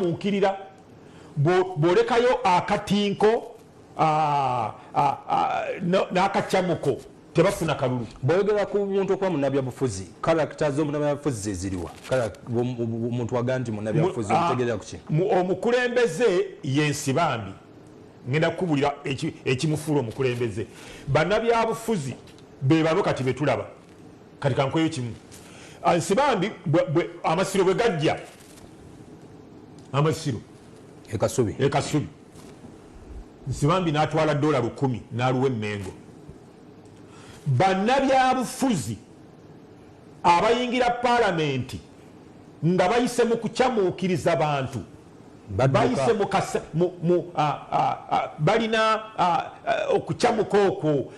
mukirira bolekayo akatinko n'akacyamuko tebafuna kalulu. Boyogera ku muntu okuba munnabyabufuzi, character z'omunnabyabufuzi zeziriwa, omuntu waganti munnabyabufuzi omutegeerera ku ki? Omukulembeze ye Nsibambi, ngenda kukubulira ekimufuula omukulembeze. Bannabyabufuzi be bano kati be tulaba, kati kankweyo kimu. Nsibambi amasiro bwe gajja, amasiro ekasubi Nsibambi n'atwala $10 n'aluwa Emmengo. Bannabyabufuzi abayingira palamenti nga bayise mu kukyamuukiriza abantu, bayise balina okukyamuka okwo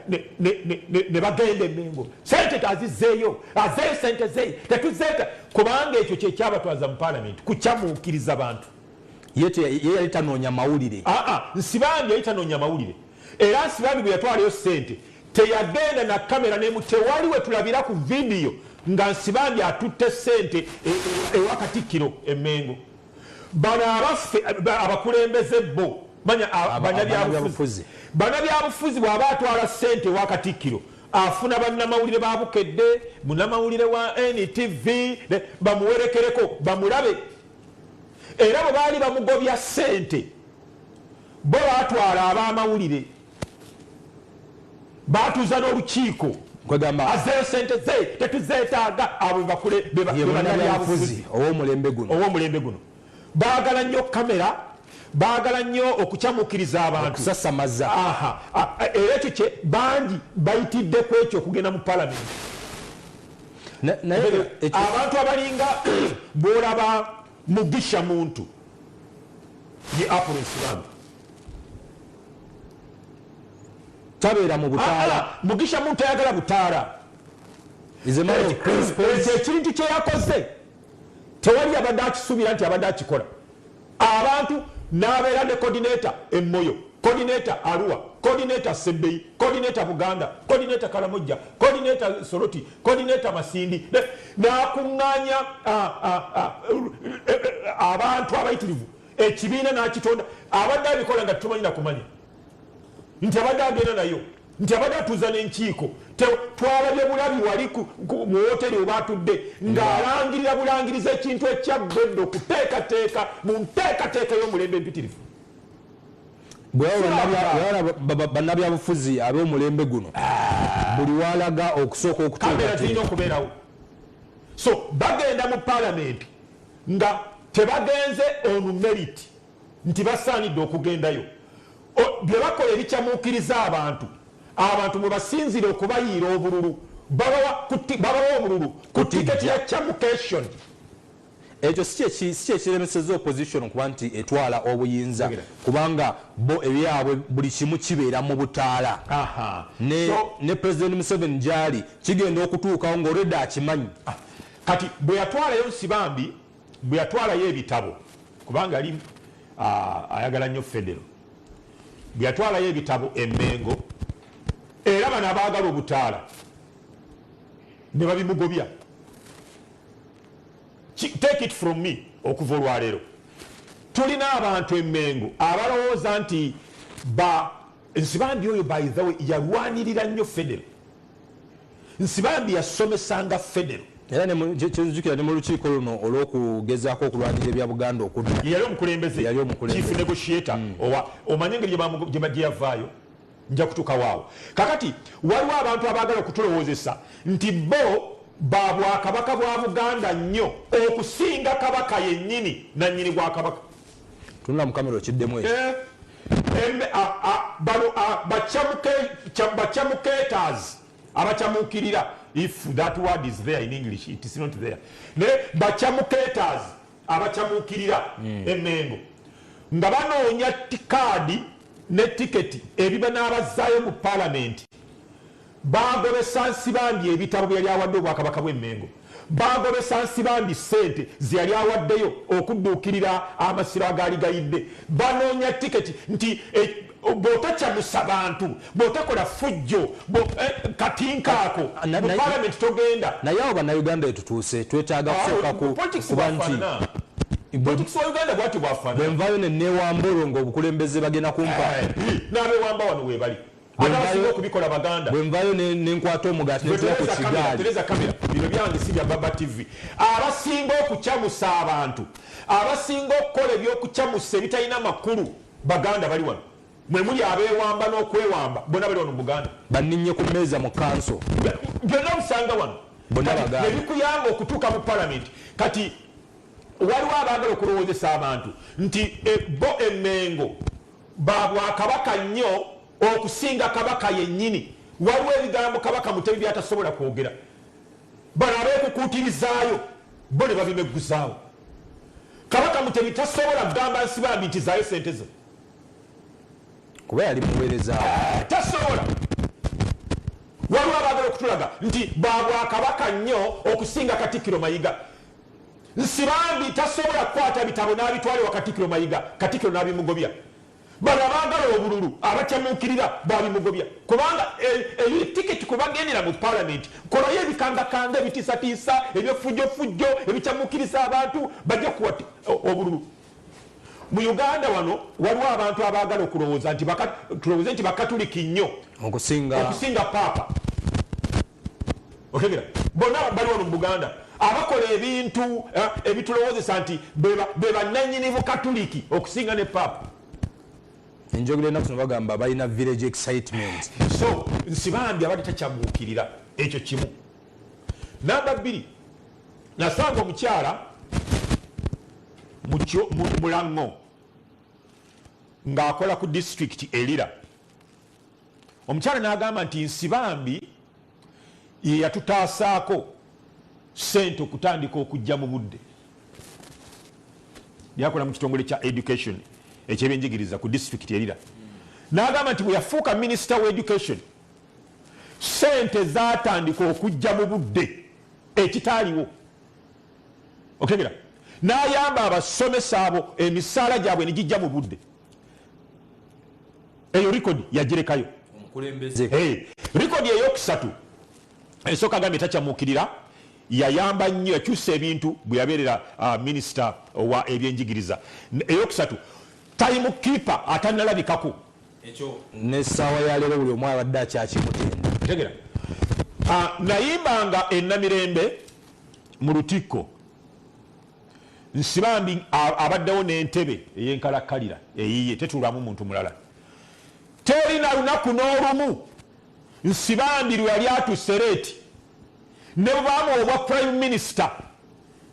ne bagenda Emmengo, sente tazizeeyo, azeeyo sente zeeyo, tetuzeeta, kubanga ekyo kyekyabatwaza mu palamenti, kukyamuukiriza abantu. Ye yali tanoonya mawulire. Nsibambi yali tanoonya mawulire. Era Nsibambi bwe yatwalayo sente teyagenda na kamera nemu, tewali we tulabira ku vidiyo nga Nsibambi atutte sente ewa Katikiro Emmengo. Bano abaffe abakulembeze bo bannabyabufuzi bw'aba atwala sente ewa Katikiro afuna bannamawulire ba Bukedde, munnamawulire wa NTV bamuwerekereko bamulabe. Era bwe baali bamugobya sente bo batwala ab'amawulire batuuza n'olukiiko azeeyo sente ze tetuzeetaaga. Abo bannabyabufuzi ow'omulembe guno baagala nnyo kamera, baagala nnyo okukyamuukiriza abantu, okusasamaza. Era ekyo kye bangi bayitidde ku ekyo okugenda mu palamenti. Abantu abalinga bw'olaba Mugisha muntu ye Appollo Nsibambi tabeera mu butaala. Mugisha muntu ayagala butaala. Ekintu kye yakoze tewali abadde akisuubira nti abadde akikola. Abantu n'abeera ne coordinator Emmoyo, coordinator Arua, coordinator Sebbeyi, coordinator Buganda, coordinator Kalamojja, coordinator Soroti, coordinator Masindi, n'akuŋŋaanya abantu abayitirivu, ekibiina n'akitonda. Abadde abikola nga tumanyi na kumanya nti abadde agenda nayo, nti abadde atuuza n'enkiiko. Twalabye bulabi wali mu woteri oba atudde ng'alangirira bulangiriza ekintu ekyabedde okuteekateeka mu nteekateeka y'omulembe empitirivu. Bannabyabufuzi ab'omulembe guno buli walaga okusooka okuteekateeka zirina okubeerawo. So bagenda mu palamenti nga tebagenze on merit nti basaanidde okugendayo. Bye bakola ebikyamuukiriza abantu mwe basinzire okubayiira obululu, babawa obululu ku tiketi ya kyamucation. Ekyo si kyekiremeseza opposition okuba nti etwala obuyinza, kubanga bo ebyabwe buli kimu kibeera mu butaala. Ne President Museveni gyali kigenda okutuukawo ng'olwedde akimanyi. Kati bwe yatwalayo Nsibambi, bwe yatwalayo ebitabo, kubanga ali ayagala nnyo federo, bwe yatwalayo ebitabo Emmengo, era bano abaagala obutaala ne babimugobya. Take it from me, okuva olwaleero tulina abantu Emmengo abalowooza nti Nsibambi oyo by the way yalwanirira nnyo federo. Nsibambi yasomesanga federo. Era kyenzukira ne mu lukiiko luno olw'okugezaako okulwanirira ebya Buganda okudda. Yali omukulembeze, chief negotiator. Omanye engeri gye yavaayo, nja kutuuka waawo. Kakati waliwo abantu abaagala okutulowoozesa nti bo ba Bwakabaka bwa Buganda nnyo okusinga kabaka yennyini nannyini Bwakabaka. Tunula mu kamera okiddemu ekyo. Bakyamukators abakyamuukirira, if that word is there in English, it is not there. Bakyamukators abakyamuukirira Emmengo nga banoonya kaadi ne tiketi ebiba n'abazaayo mu palamenti, bagobesa Nsibambi ebitabo byali awadde Obwakabaka bw'Emmengo, bagobesa Nsibambi sente zeyali awaddeyo okudduukirira amasiro agaali gayidde, banoonya tiketi nti bw'otacyamusa bantu, bw'otakola fujjo, katinkaako mu palamenti togenda. Naye abo bannayuganda etutuuse twetaaga kusooka kuba nti politics wa Uganda bwati bwafana bwenvayo newambolo ng'obukulembeze bagenda kumpa n'abewamba wano weebali abasinga okubikola baganda bwenvayo nenkwata omugaati netula ku kigaali tereza kamera bino byange si bya Baba TV abasinga okukyamusa abantu abasinga okukola ebyokukyamusa ebitalina makulu baganda bali wano mwe muli abeewamba n'okwewamba bonna bali wano mu Buganda banninye ku mmeeza mu kanso byonna busanga wano bonna baganda nebikuyamba okutuuka mu palamenti kati waliwo abaagala okulowoozesa abantu nti bo emmengo babwakabaka nnyo okusinga kabaka yennyini waliwo ebigambo kabaka Mutebi byatasobola kwogera bano abeekukuutirizaayo bo ne babimeguzaawo kabaka Mutebi tasobola kugamba Nsibambi nti zaayo sente zo kuba yali muweerezaawo tasobola waliwo abaagala okutulaga nti babwakabaka nnyo okusinga Katikiro Mayiga Nsibambi tasobola kukwata bitabo n'abitwale wa Katikiro Mayiga Katikiro n'abimugobya bano abaagala obululu abakyamuukirira babimugobya kubanga tiketi kubagendera mu palamenti kolayo ebikangakanga ebitiisatiisa ebyofujjofujjo ebikyamuukiriza abantu bajja kuwata obululu mu Uganda wano waliwo abantu abaagala okulowooza nti tulowooze nti bakatuliki nnyo okusinga paapa okegera bonna bali wano mu Buganda abakola ebintu ebitulowoozesa nti be bannannyini Katuliki okusinga ne paapa enjogera ennaku zino bagamba balina village excitement so Nsibambi abadde takyamuukirira ekyo kimu namba 2 nasanga omukyala Mulango ng'akola ku district Elira omukyala n'agamba nti Nsibambi ye yatutaasaako sente okutandika okujja mu budde yakola mu kitongole kya education ekyebyenjigiriza ku district Elira n'agamba nti bwe yafuuka minisita wa education sente zaatandika okujja mu budde ekitaaliwo okegera n'ayamba abasomesa abo emisaala gyabwe ne gijja mu budde eyo likodi yagirekayo likodi eyokusatu esooka agambye takyamuukirira yayamba nnyo yakyusa ebintu bwe yabeerera minisita wa ebyenjigiriza eyokusatu time keeper atanalabikako n'essaawa yaleero buli omu abadde akyakimutenda tegera nayimbanga ennamirembe mu lutikko Nsibambi abaddewo n'entebe ey'enkalakkalira eyiye tetuulamu muntu mulala terina lunaku n'olumu Nsibambi lwe yali atuuse leeti ne bw'amuwa obwa prime minister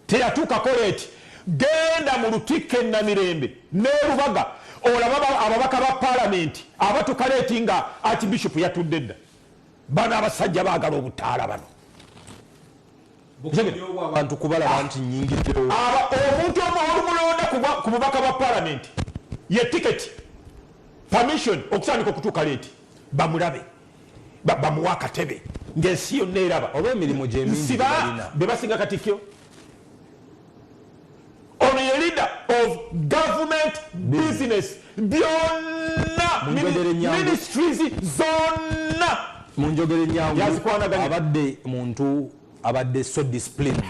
teyatuukako leeti genda mu lutikko ennamirembe n'erubaga olaba ababaka ba palamenti abatuuka leeti nga archbishop yatudde dda bano abasajja baagala obutaala bano abantu kubalaba nti nyingiddewo omuntu olumulonda ku bubaka bwa palamenti ye tiketi permission okusandika okutuuka leeti bamulabe bamuwa akatebe ng'ensi yonna eraba oba emirimu gyemingi balina be basinga Katikiro ono ye leader of government business byonna ministries zonna mu njogera ennyangu abadde muntu abadde so discipline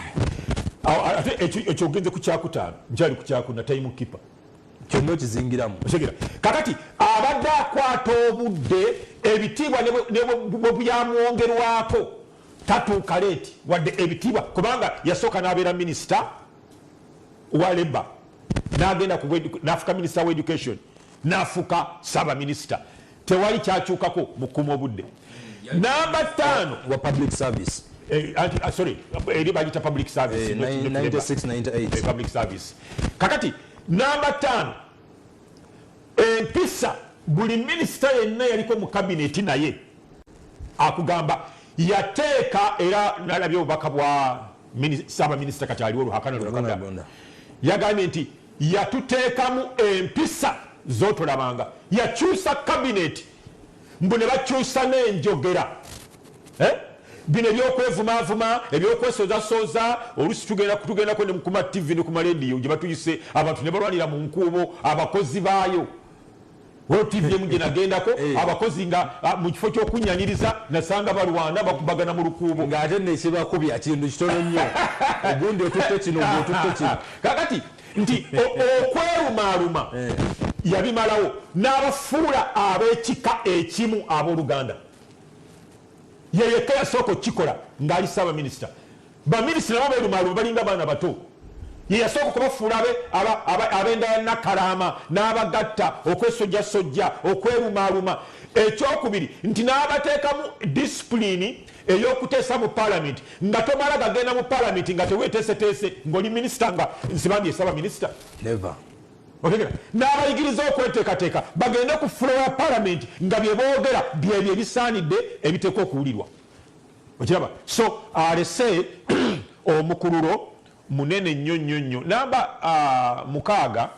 ate ekyo ogenze ku kyakutaano nkyali ku kyakuna time keeper kyonna okizingiramu kakati abadde akwata obudde ebitiibwa ne byamwongerwako tatuuka leeti wadde ebitiibwa kubanga yasooka n'abeera minisita wa Labour n'agenda n'afuuka minisita wa education n'afuuka saaba minisita tewali kyakyukako mu kuuma obudde namba 5 wa public service sorry eri bagita public service 96-98 public service kakati namba 5 empisa buli minisita yenna yaliko mu kabineti naye akugamba yateeka era nalabye obubaka bwa saaba minisita kati aliwo Ruhakana Ruganda yagambye nti yatuteekamu empisa z'otolabanga yakyusa kabineti mbu ne bakyusa n'enjogera bino ebyokwevumavuma ebyokwesozasoza olusi tugendako ne kuma TV ne kuma radio gye batuyise abantu ne balwanira mu nkuubo abakozi baayo TV emu gye nagendako abakozi nga mu kifo ky'okunyanyiriza nasanga balwana bakubagana mu lukuubo ng'ate nekibakubya kintu kitono nnyo ogundi otutte kino otutte kino kakati nti okwerumaaluma yabimalawo n'abafuula ab'ekika ekimu ab'oluganda yeyekka yasooka okukikola ng'ali Ssaabaminisita. Baminisita nabo beerumaaluma balinga baana bato, ye yasooka okubafuula ab'enda ya Nakalaama n'abagatta, okwesojjasojja, okwerumaaluma. Ekyokubiri nti n'abateekamu disipulini ey'okuteesa mu paalamenti nga tomala gagenda mu paalamenti nga teweeteeseteese ng'oli minisita nga Nsibambi Ssaabaminisita. N'abayigiriza okweteekateeka bagende ku fulo ya paalamenti nga bye boogera byebyo ebisaanidde ebiteekwa okuwulirwa. Okiraba? So alese omukululo munene nnyo nnyo nnyo. Namba 6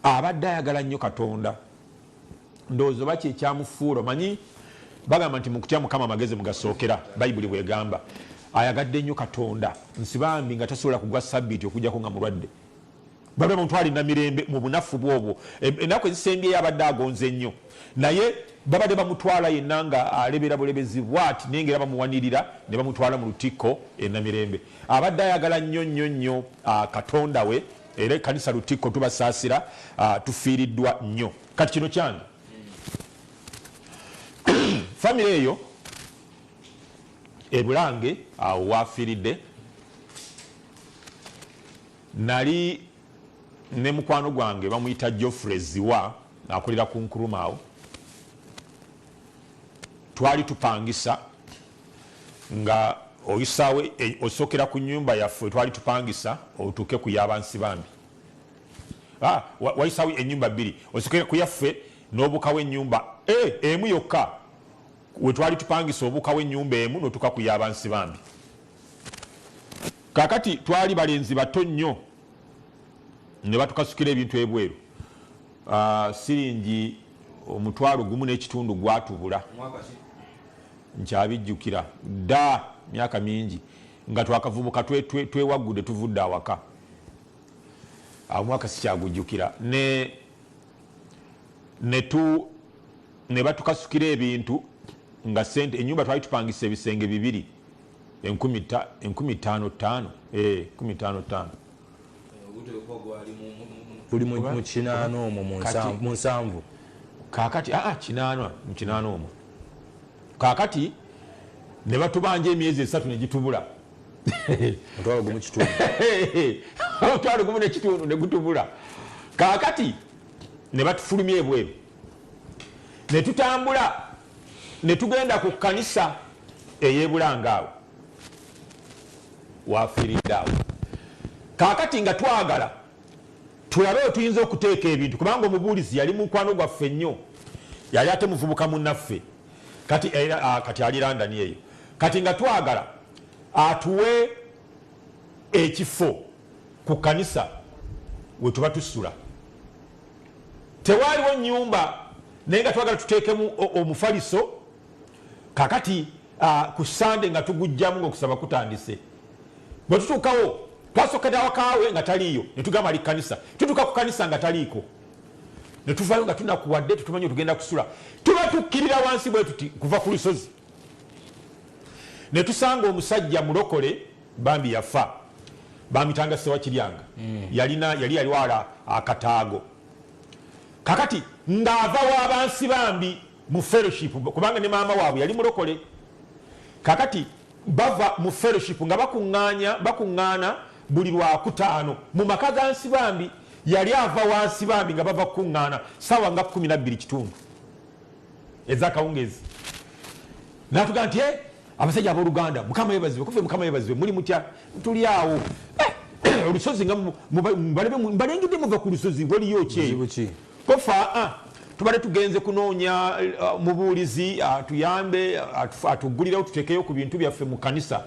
abadde ayagala nnyo Katonda. Ndowooza oba kyekyamufuula manyi bagamba nti mu kutya Mukama amagezi mugasookera, Bayibuli bwegamba. Ayagadde nnyo Katonda. Nsibambi nga tasobola kugwa sabbiiti okujjako nga mulwadde. Babbe bamutwala Namirembe mu bunafu bwobwo. Ennaku ezisembyeyo abadde agonze nnyo. Naye babadde bamutwala yenna nga alebera bulebezi bw'ati naye nga bamuwanirira ne bamutwala mu Lutikko Namirembe. Abadde ayagala nnyo nnyo nnyo Katonda we, era ekkanisa Lutikko tubasaasira, tufiiriddwa nnyo. Kati kino kyange famire eyo Bulange awo waafiiridde, nali ne mukwano gwange bamuyita Geoffrey Ziwa akolera ku Nkuruma awo. Twali tupangisa nga oyisaawe osookera ku nnyumba yaffe twali tupangisa otuuke ku y'Abansibambi. Wayisaawo ennyumba 2 osookera ku yaffe n'obukawo ennyumba emu yokka. We twali tupangisa obukawo ennyumba emu n'otuuka ku y'Abansibambi. Kaakati twali balenzi bato nnyo ne batukasukira ebintu ebweru. Siringi 1.5 gwatubula. Nkyabijjukira dda myaka mingi nga twakavubuka twewagudde tuvudde awaka. Mwaka sikyagujjukira. Ne batukasukira ebintu nga sente ennyumba twali tupangisa ebisenge 2 15,500 15,500. Tuli mu 8 omwo mu 7. Kaakati 8 omwo. Kaakati ne batubanja emyezi 3 ne gitubula. Mutwalo gumu kitundu. Mutwalo gumu ne kitundu ne gutubula. Kaakati ne batufulumya ebweru. Ne tutambula ne tugenda ku kkanisa ey'Ebulange awo. Waafiiridde awo. Kaakati nga twagala tulabe tuyinza okuteeka ebintu kubanga omubuulizi yali mukwano gwaffe nnyo, yali ate muvubuka munnaffe kati ali London eyo. Kati nga twagala atuwe ekifo ku kkanisa we tuba tusula. Tewaaliwo nnyumba naye nga twagala tuteekemu omufaliso. Kakati ku Sande nga tugujjamu ng'okusaba kutandise. Bwe tutuukawo twasookera wakaawe nga taliiyo ne tugamba ali kkanisa. Tutuuka ku kkanisa nga taliiko ne tuvaayo nga tunakuwadde tetumanyi tugenda kusula. Tuba tukkirira wansi bwe tuti kuva ku lusozi. Ne tusanga omusajja mulokole bambi yafa. Bamitanga Sewakiryanga. Yali wala akataago. Kakati ng'ava w'Abansibambi mu fellowship kubanga ne maama waabwe yali mulokole. Kakati bava mu fellowship nga bakuŋŋaana buli Lwakutaano mu maka ga Nsibambi. Yali ava wa Nsibambi nga bava kuŋŋaana ssaawa nga 12 kitundu ez'akawungeezi. N'atugamba nti abasajja ab'Oluganda Mukama yeebazibwe kufe Mukama yeebazibwe muli mutya tuli awo. Olusozi nga mbalengedde muva ku lusozi waliyo ki kofa tubale tugenze kunoonya mubuulizi atuyambe atugulirawo tuteekeyo ku bintu byaffe mu kanisa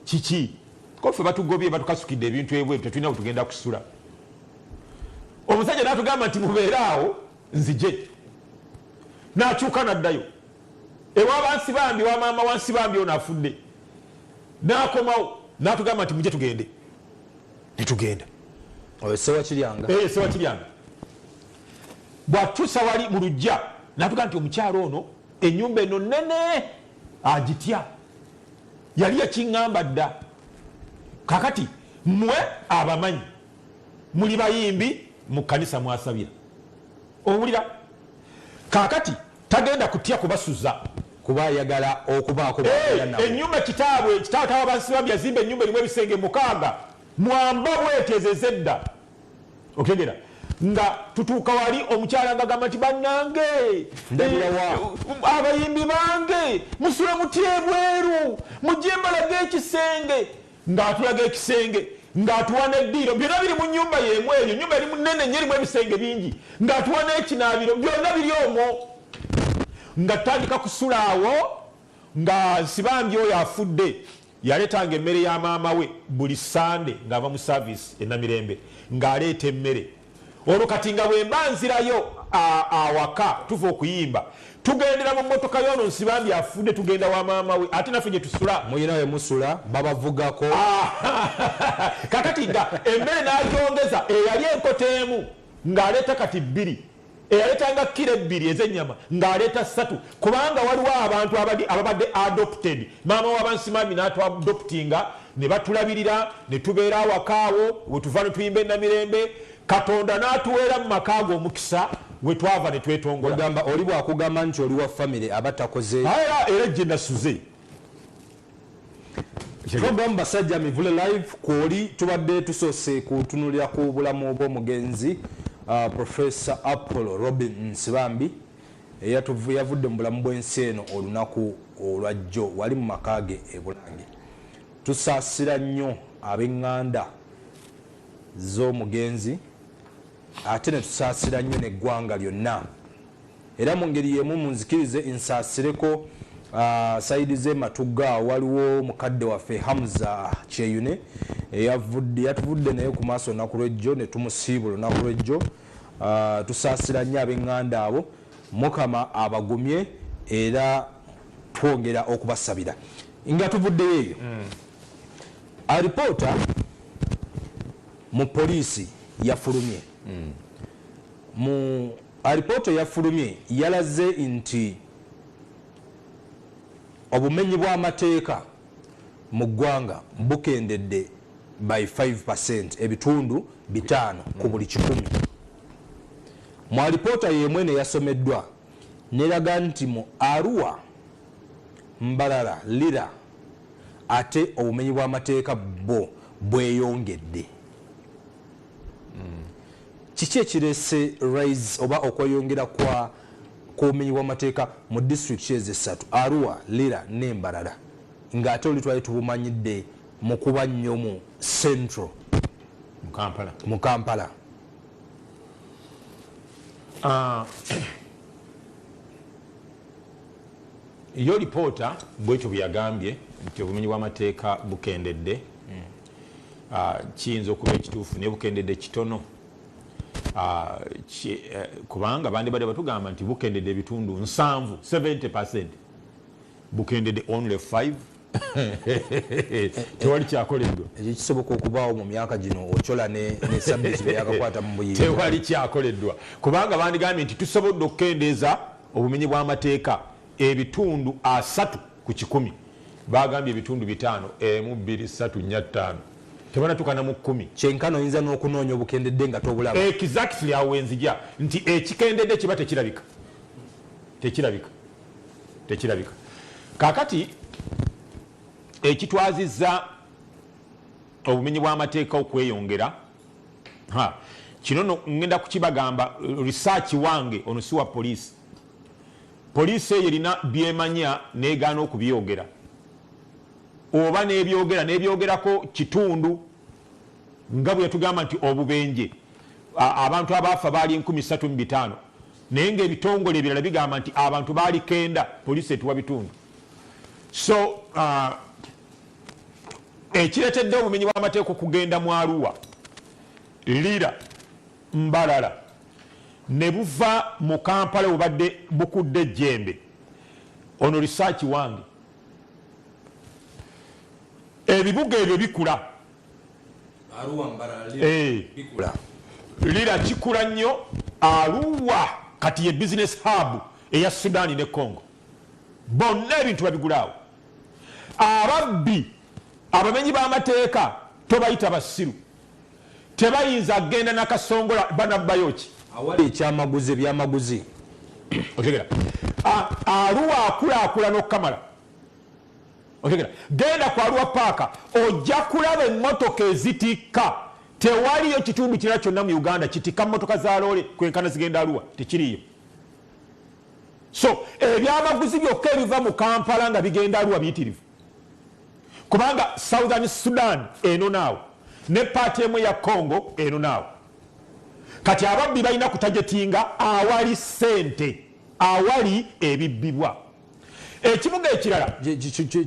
kiki kofe batugobye batukasukidde ebintu ebweru tetulina we tugenda kusula. Omusajja n'atugamba nti mubeeraawo nzije. N'akyuka n'addayo ew'Abansibambi wa maama wa Nsibambi ono afudde. N'akomawo n'atugamba nti mujje tugende. Ne tugenda. Sewakiryanga. Sewakiryanga. Bw'atuusa wali mu luggya n'atugamba nti omukyalo ono ennyumba eno nnene agitya. Yali yakiŋŋamba dda. Kakati mmwe abamanyi muli bayimbi mu kanisa mwasabira owulira kakati tagenda kutya kubasuza kuba ayagala okubaako ennyumba kitaabwe wa Nsibambi yazimba ennyumba erimu ebisenge 6 mwamba bwetezeza edda okegera nga tutuuka wali omukyala ngagamba nti bannange abayimbi bange musula mutya ebweru mujje mbalaga ekisenge ng'atulaga ekisenge ng'atuwa n'eddiiro byonna biri mu nnyumba y'emu eyo ennyumba eri munene nnyo erimu ebisenge bingi ng'atuwa n'ekinaabiro byonna biri omwo nga tutandika kusula awo nga Nsibambi oyo afudde yaleetanga emmere ya maama we buli sande ng'ava mu saavisi e Namirembe ng'aleeta emmere olwo kati nga bwe mba nzirayo awaka tuva okuyimba tugendera mu mmotoka y'ono Nsibambi afudde tugenda wa maama we ate naffe gye tusula muyina we musula babavugako kakati nga emmere n'agyongeza eyali enkota emu ng'aleeta kati 2 eyaleetanga kilo 2 ez'ennyama ng'aleeta 3 kubanga waliwo abantu ababadde adopted maama w'Abansibambi n'atwadoptinga ne batulabirira ne tubeera awakaawo we tuva ne tuyimba e Namirembe Katonda n'atuweera mu maka ge omukisa we twava ne twetongola ogamba oli bwakugamba nti oli wa famire abatakoze era gye nasuze program Basajja Mivule live kwoli tubadde tusoose kutunulira ku bulamu bw'omugenzi Professor Appollo Nsibambi yavudde mu bulamu bw'ensi eno olunaku olwajjo wali mu maka ge e Bulange tusaasira nnyo ab'eŋŋanda z'omugenzi ate ne tusaasira nnyo n'eggwanga lyonna era mu ngeri yemu munzikirize nsaasireko sayidi z'ematugga waliwo mukadde waffe Hamza Kyeyune yatuvudde naye ku maaso olunaku lw'ejjo ne tumusiibula olunaku lw'ejjo tusaasira nnyo ab'eŋŋanda abo Mukama abagumye era twongera okubasabira nga tuvuddeyo eyo alipoota mu poliisi yafulumye mu alipoota yafulumye yalaze nti obumenyi bw'amateeka mu ggwanga bukendedde by 5%, ebitundu 5 ku buli 100. Mu alipoota y'emwene yasomeddwa neraga nti mu Arua, Mbalala, Lira ate obumenyi bw'amateeka bweyongedde. Kiki ekirese rise oba okweyongera ku bumenyi bw'amateeka mu district ez'essatu Arua, Lira ne Mbalala ng'ate oli twali tubumanyidde mu kuba nnyo mu Central mu Kampala. Yo lipoota bwekyo bweyagambye nti obumenyi bw'amateeka bukendedde kiyinza okuba ekituufu naye bukendedde kitono kubanga bandi badde batugamba nti bukendedde ebitundu 70% bukendedde only 5. Tewali kyakoleddwa ekyo kisoboka okubaawo mu myaka gino ochola ne sabbiiti bwe yakakwata mu buyinza. Tewali kyakoleddwa kubanga bandigambye nti tusobodde okukendeeza obumenyi bw'amateeka ebitundu 3 ku 100. Bagambye ebitundu 5 1 2 3 4 5 tebanatukana mu 10. Kyenkano oyinza n'okunoonya obukendedde nga tobulaba. Exactly awo wenzija nti ekikendedde kiba tekirabika. Kakati ekitwazizza obumenyi bw'amateeka okweyongera kino ngenda kukibagamba research wange ono si wa poliisi. Poliisi eyo erina byemanya negaana okubyogera oba nebyogerako kitundu nga bwe yatugamba nti obubenje abantu abaafa baali 35,000 naye ng'ebitongole ebirala bigamba nti abantu baali 9 poliisi etuwa bitundu. So ekiretedde obumenyi bw'amateeka okugenda mu Arua, Lira, Mbalala ne buva mu Kampala obadde bukudde ejjembe ono research wange ebibuga ebyo bikula. Arua, Mbalala, bikula. Lira kikula nnyo. Arua kati ye business hub eya Sudan ne Congo. Bonna ebintu babigulaawo. Ababbi abamenyi b'amateeka tobayita basiru. tebayinza agenda nakasongola banabbayoki awali ekyamaguzi ebyamaguzi otegera Arua akulaakulana okukamala otegera genda ku Arua paaka ojja kulaba emmotoka ezitikka tewaliyo kitundu kirala kyonna mu Uganda kitikka mmotoka za loole kwenkana zigenda Arua tekiriyo so ebyamaguzi byokka ebiva mu Kampala nga bigenda Arua biyitirivu kubanga Southern Sudan eno naawe ne paati emu ya Congo eno naawe kati ababbi balina kutagetinga awali ssente awali ebibbibwa ekibuga ekirala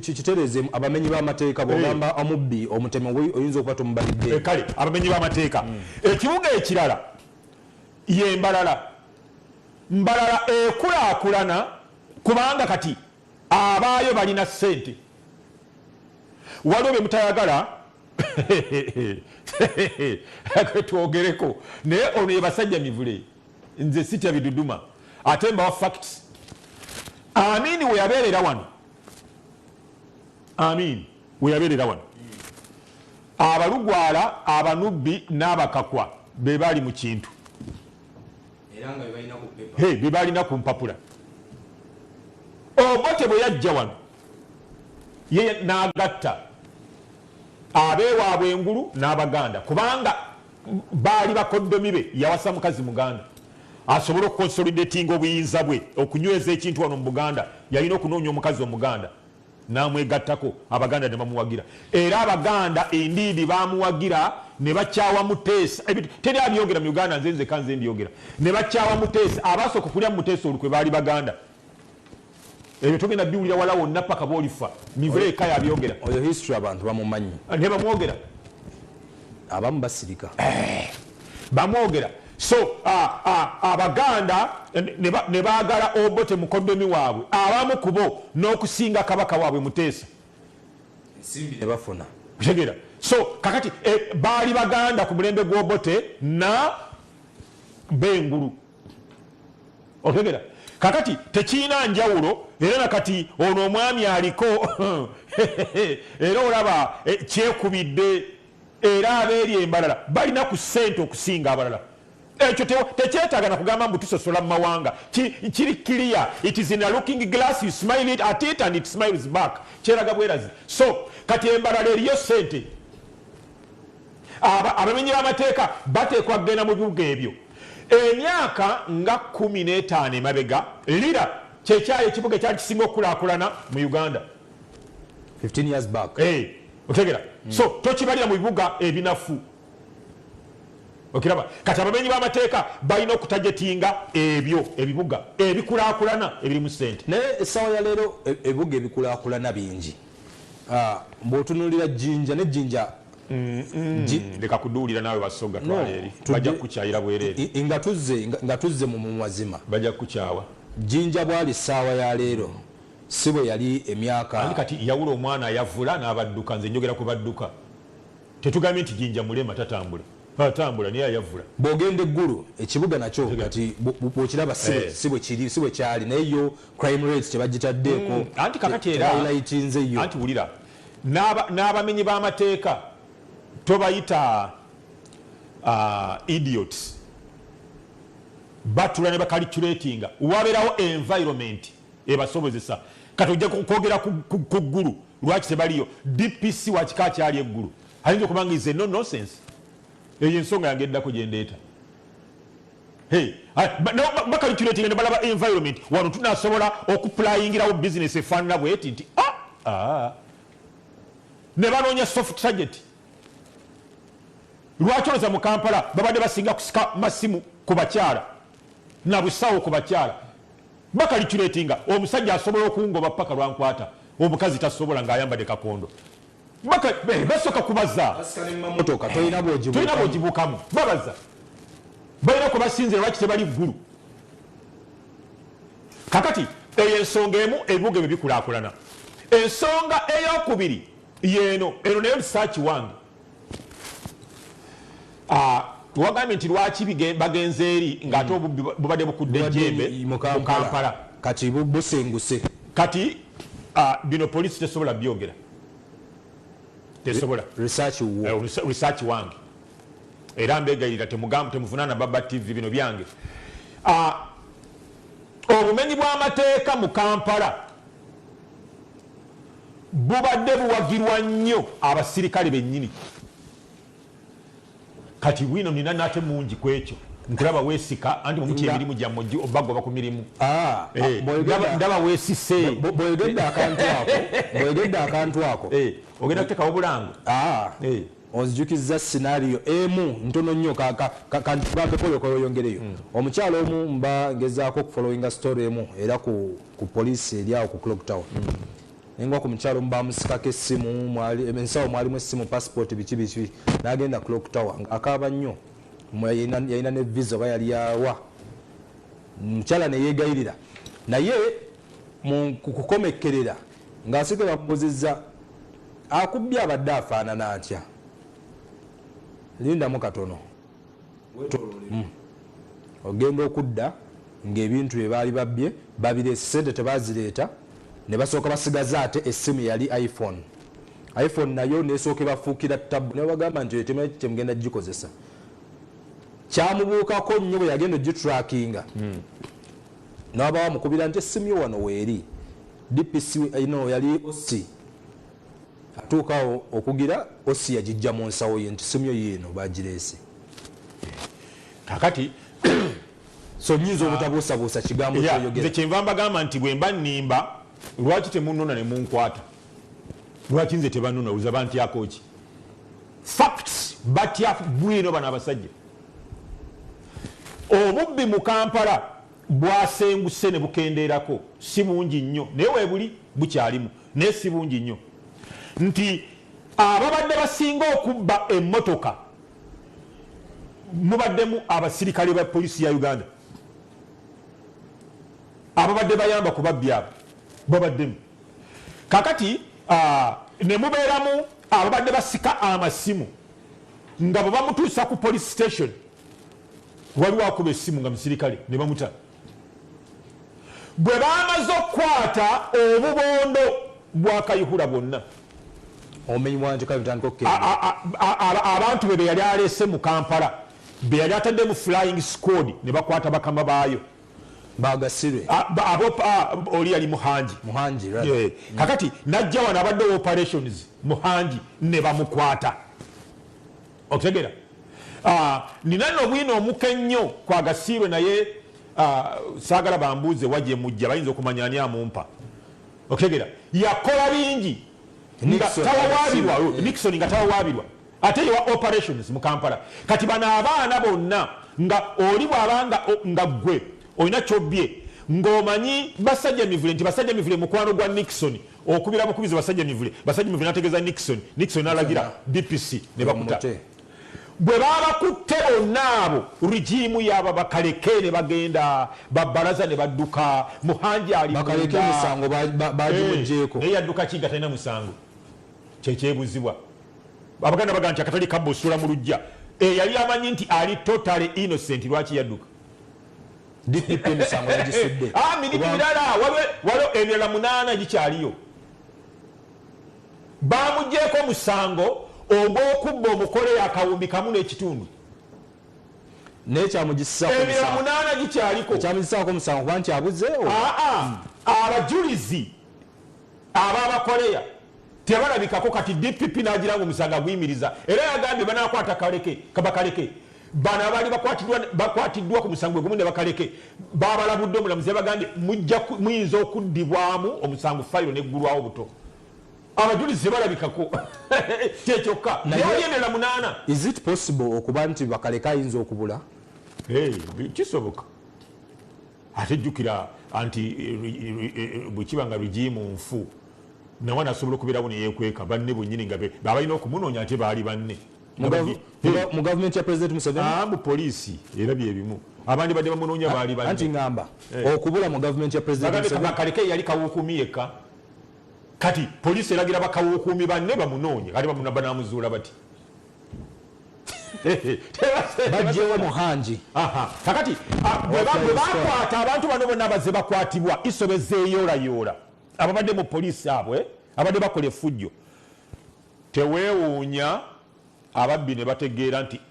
kitereze abamenyi b'amateeka bwogamba omubbi omutemi oyinza okuba tomubalidde kale abamenyi b'amateeka ekibuga ekirala ye Mbalala ekulaakulana kubanga kati abaayo balina ssente waliwo bye mutayagala twogereko naye ono ye basajja mivule nze sitya biduduma ate mbawa facts Amini we yabeerera wano abalugwala abanubbi n'abakakwa be bali mu kintu be balina ku mpapula Obote bwe yajja wano ye n'agatta abeewaabwe engulu n'Abaganda kubanga baali bakoddomi be yawasa mukazi Muganda asobola okukonsolidatinga obuyinza bwe okunyweza ekintu wano mu Buganda yalina okunoonya omukazi Omuganda n'amwegattako Abaganda ne bamuwagira era Abaganda endiidi bamuwagira ne bakyawa Muteesa teri abyogera mu Uganda nze kanze mbyogera ne bakyawa Muteesa abasooka okulya mu Muteesa olukwe baali Baganda ebyo togenda biwulira wala wonna paka boolifa mivule eka yabyogera oyo history abantu bamumanyi ne bamwogera abamu basirika bamwogera so Abaganda ne baagala Obote mukoddomi waabwe abamu kubo n'okusinga kabaka waabwe Muteesa ensimbi ne bafuna tegera so kakati baali Baganda ku mulembe gw'Obote na bengulu otegera kakati tekiina njawulo era nakati ono omwami aliko era olaba kyekubidde era abeeri Embalala balina ku ssente okusinga abalala ekyo tekyetaaga na kugamba mbu tusosola mu mawanga kiri clear it is in a looking glass you smile it at it and it smiles back kyeraga bwerazi so kati Embalala eriyo ssente abamenyi b'amateeka bateekwa kugenda mu bibuga ebyo emyaka nga 15 emabega lira kyekyayo ekibuga ekyali kisinga okukulaakulana mu Uganda 15 years back otegera so tokibalira mu bibuga ebinafu okiraba kati abamenyi b'amateeka balina okutagetinga ebyo ebibuga ebikulaakulana ebirimu ssente naye essaawa ya leero ebibuga ebikulaakulana bingi bw'otunuulira Jinja ne Jinja leka kuduulira naawe basoga twaleeri bajja kukukyayira bwereere nga tuzze mu mazima bajja kukukyawa Jinja bwali essaawa ya leero si bwe yali emyaka andi kati yawula omwana ayavula n'abadduka nze njogera ku badduka tetugambye nti Jinja mulema atambula naye ayavula bw'ogenda eggulu ekibuga nakyo kati bw'okiraba si bwe kyali naye yo crime rates kyebagitaddeeko anti kakati era anti wulira n'abamenyi b'amateeka tobayita idiots batula ne bakalculatinga wabeerawo environment ebasobozesa kati ojja kwogera ku ggulu lwaki tebaliyo DPC wakika kyali eggulu ayinza okubanga ize no nonsense eyo ensonga yange eddako gyendeeta bakalculatinga ne balaba environment wano tunasobola okuplayingirawo business efaanana bweti nti ne banoonya soft target lwaki olowooza mu Kampala babadde basinga kusika masimu ku bakyala na busawo ku bakyala bakalculatinga omusajja asobola okungoba paka lwankwata omukazi tasobola ng'ayambadde kakondo basooka kubaza motoka tolina bw'ogibuukamu babaza balina kwe basinzira lwaki tebali ggulu kakati eyo ensonga emu ebibuga ebyo bikulaakulana ensonga ey'okubiri eno naye research wange wagambye nti lwaki bagenze eri ng'ate bubadde bukudde ejjembe mu Kampala kati busenguse kati bino poliisi tesobola byogera tesobola research wange era mbegayirira temuvunaana Baba TV bino byange. Obumenyi bw'amateeka mu Kampala bubadde buwagirwa nnyo abasirikale bennyini. Kati wino nina nate mungi kwekyo nkulaba weesika anti mumuti emirimu gyammwe obagoba ku mirimu. Ndaba weesise bwegedde akantu ako ogenda kuteekawo bulango. Onzijukiza scenario emu ntono nnyo kantugambekoyokoyoyongereyo. Omukyalo omu mba ngezaako okufollowinga story emu era ku poliisi eri awo ku Clock Tower. Nengwa ku mukyalo omu bamusikako essimu, ensawo mwalimu essimu, passport, biki n'agenda Clock Tower akaaba nnyo. Yalina ne visa oba yali yawa. Mukyala ne yeegayirira naye mu kukomekkerera ng'asike bamubuzizza akubya abadde afaanana atya. Lindamu katono ogenda okudda ng'ebintu bye baali babbye babirese, ssente tebazireeta, ne basooka basigaza ate essimu yali iPhone nayo nesooke bafuukira tabu ne bagamba nti temugenda gikozesa. Kyamubuukako nnyo bwe yagenda ogitrackinga n'abawa mukubira nti essimu yo wano weeri. DPC yali OC atuukawo okugira OC yagijja mu nsawo ye nti essimu yo yiino bagireese. Kakati so nyiza obutabuusabuusa kigambo kyoyogera. Nze kyenva mbagamba nti bwe mba nnimba lwaki temunnona ne munkwata? Lwaki nze tebannona uza bantyako ki? Facts batya bwino bano abasajja. Obubbi mu Kampala bwasenguse ne bukendeerako si bungi nnyo naye weebuli bukyalimu naye si bungi nnyo nti ababadde basinga okubba emmotoka mubaddemu abasirikale ba poliisi ya Uganda ababadde bayamba kubabbya abo babaddemu. Kakati ne mubeeramu ababadde basika amasimu nga bwe bamutuusa ku police station waliwo akuba essimu nga musirikale ne bamuta. Bwe bamaze okukwata obubondo bwa Kayihura bwonna abantu be yali aleese mu Kampala be yali atadde mu flying squad ne bakwata bakama baayo bagasirwe oli yali Muhanji right. Kakati najja wano abadde operations Muhanji ne bamukwata okutegera. Nina nno bwino omuke nnyo kwagasiirwe naye saagala bambuuze wajje mujja bayinza okumanya ani amumpa okutegera. Yakola bingi Nixon nga tawawaabirwa ate yewa operations mu Kampala. Kati bano abaana bonna nga oli bw'abanga nga ggwe olina kyobbye ng'omanyi basajja mivule nti basajja mivule mukwano gwa Nixon okubira bukubizi basajja mivule n'ategeeza Nixon n'alagira DPC ne bakuta. Bwe babakutte bonna abo rigimu yaba bakaleke ne bagenda babalaza ne badduka. Muhanji ali bakaleke musango bagimujjeeko naye yadduka kinga talina musango kyekyebuzibwa. Abaganda bagamba nti akatali kabba osula mu lujja. Yali amanyi nti ali totally innocent lwaki yadduka. DPP musango yagisudde mirimu mirala waliwo emirala 8 gikyaliyo bamugjeeko musango ogw'okubba omukole akawumbi kamu n'ekitundu. Naye kyamugissaako emirala 8 gikyaliko. Kyamugissaako musango kuba nti abuze abajulizi ababakoleya tebalabikako. Kati DPP n'agira ngo omusango aguyimiriza era yagambye banaakwata bakaleke bano abaali bakwatiddwa ku musango gumu ne bakaleke babalabudde omulamuzi yabagambye muyinza okuddibwamu omusango fayiro neggulwawo buto. Abajulizi balabikako kyekyoka nayegendera 8. Is it possible okuba nti bakaleka ayinza okubula? Kisoboka ate jjukira anti bwekiba nga rugimu nfu nawe nasobola okubeerawo neyeekweka banne bwennyini nga balina okumunoonya ate baali banne mu gavumenti ya President Museveni mu poliisi era byebimu abandi badde bamunoonya baali banne. Anti ngamba okubula mu gavumenti ya President Museveni bakaleke yali kawuukumi yekka. Kati poliisi eragira bakawuukumi banne bamunoonye kati banaamuzuula bati bajjewo Muhanji. Kakati bwe bakwata abantu bano bonna bazze bakwatibwa isobezza eyoolayoola ababadde mu poliisi abwe abadde bakola effujjo. Teweewuunya ababbi ne bategeera nti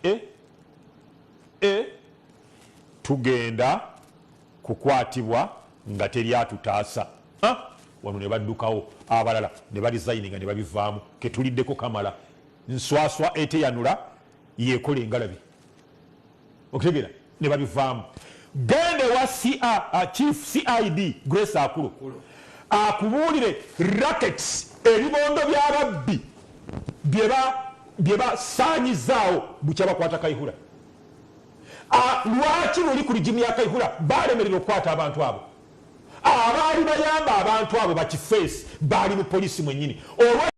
tugenda kukwatibwa nga teryatutaasa. Wano ne baddukawo abalala ne balizayininga ne babivaamu ketuliddeko kamala nswaswa eteyanula yekola engalabi okutegeera ne babivaamu. Gende wa chief CID Grace Akulu akubuulire rackets ebibondo by'ababbi bye basaanyizaawo bukya bakwata Kayihura. Lwaki luli ku ligimu ya Kayihura balemerera okukwata abantu abo? Abaali bayamba abantu abo bakifeesi baali mu poliisi mwennyini.